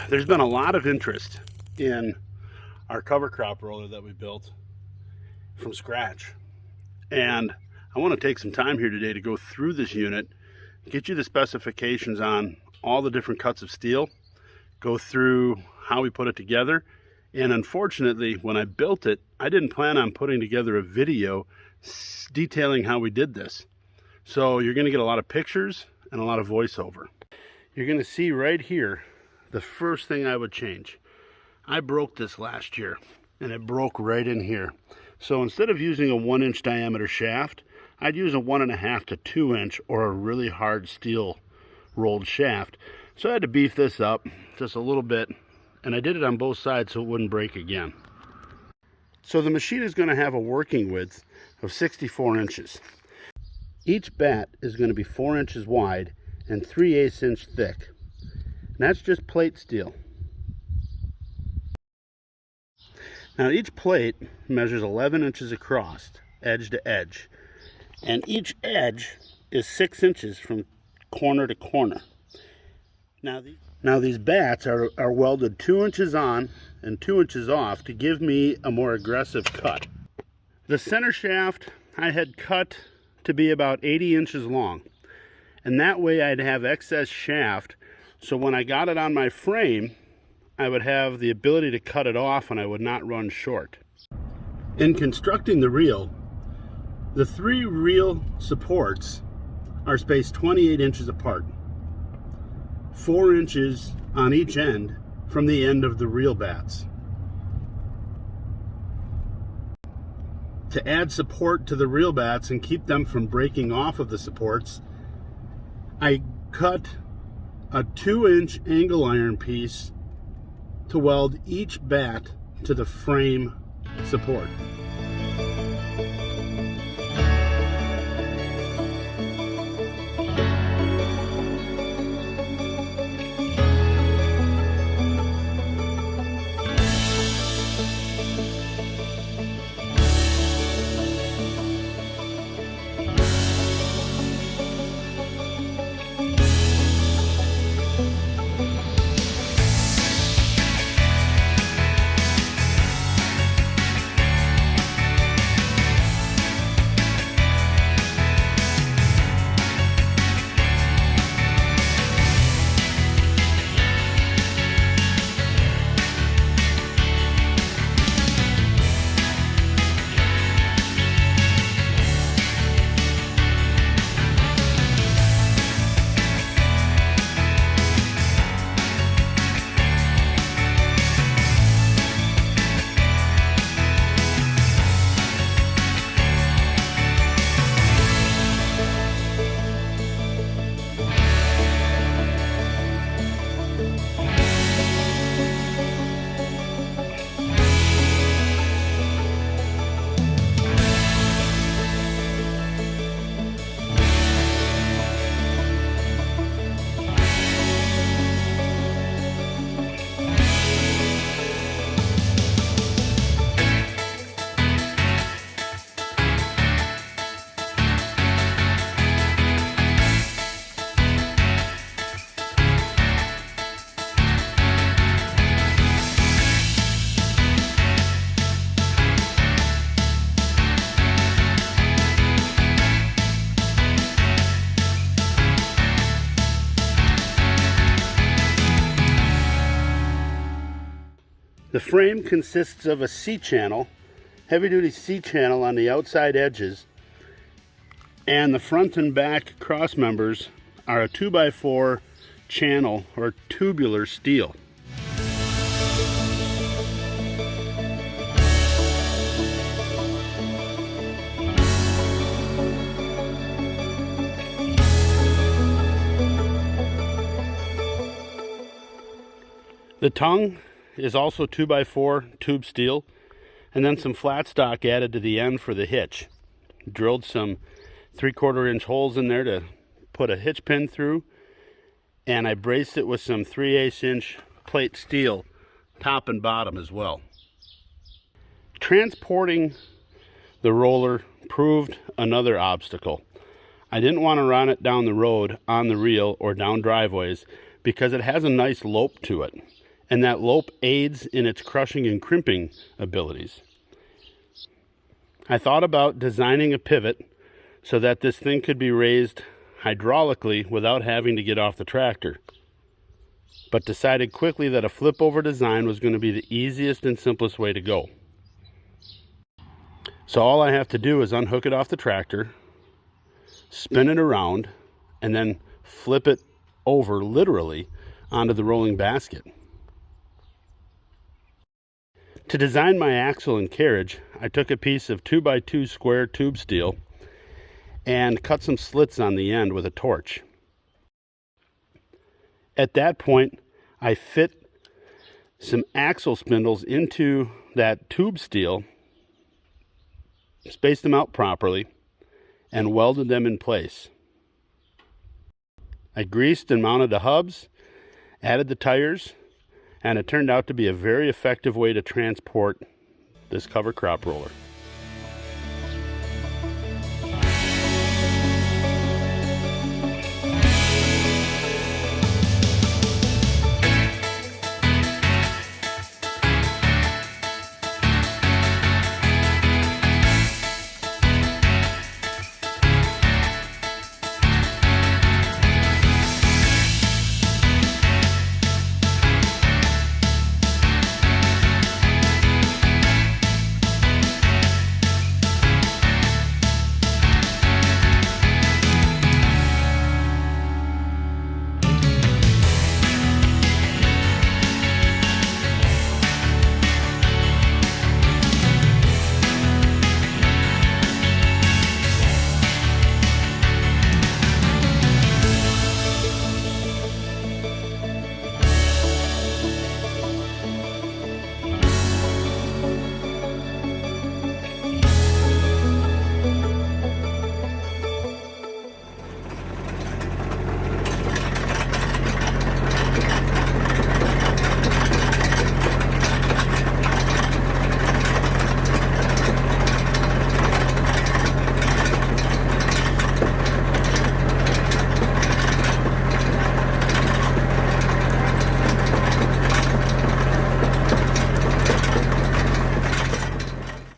There's been a lot of interest in our cover crop roller that we built from scratch. And I want to take some time here today to go through this unit, get you the specifications on all the different cuts of steel, go through how we put it together. And unfortunately, when I built it, I didn't plan on putting together a video detailing how we did this. So you're going to get a lot of pictures and a lot of voiceover. You're going to see right here the first thing I would change. I broke this last year and it broke right in here. So instead of using a 1-inch diameter shaft, I'd use a 1.5 to 2-inch or a really hard steel rolled shaft. So I had to beef this up just a little bit, and I did it on both sides so it wouldn't break again. So the machine is going to have a working width of 64 inches. Each bat is going to be 4 inches wide and 3/8 inch thick. And that's just plate steel. Now each plate measures 11 inches across, edge to edge. And each edge is 6 inches from corner to corner. Now these bats are welded 2 inches on and 2 inches off to give me a more aggressive cut. The center shaft I had cut to be about 80 inches long. And that way I'd have excess shaft, so when I got it on my frame, I would have the ability to cut it off and I would not run short. In constructing the reel, the 3 reel supports are spaced 28 inches apart. 4 inches on each end from the end of the reel bats. To add support to the reel bats and keep them from breaking off of the supports, I cut a 2-inch angle iron piece to weld each bat to the frame support. The frame consists of a C-channel, heavy-duty C-channel on the outside edges, and the front and back cross members are a 2x4 channel or tubular steel. The tongue is also 2x4 tube steel, and then some flat stock added to the end for the hitch. Drilled some 3/4 inch holes in there to put a hitch pin through, and I braced it with some 3/8 inch plate steel top and bottom as well. Transporting the roller proved another obstacle. I didn't want to run it down the road on the reel or down driveways because it has a nice lope to it. and that lope aids in its crushing and crimping abilities. I thought about designing a pivot so that this thing could be raised hydraulically without having to get off the tractor, but decided quickly that a flip over design was going to be the easiest and simplest way to go. So all I have to do is unhook it off the tractor, spin it around, and then flip it over literally onto the rolling basket. To design my axle and carriage, I took a piece of 2x2 square tube steel and cut some slits on the end with a torch. At that point, I fit some axle spindles into that tube steel, spaced them out properly, and welded them in place. I greased and mounted the hubs, added the tires, and it turned out to be a very effective way to transport this cover crop roller.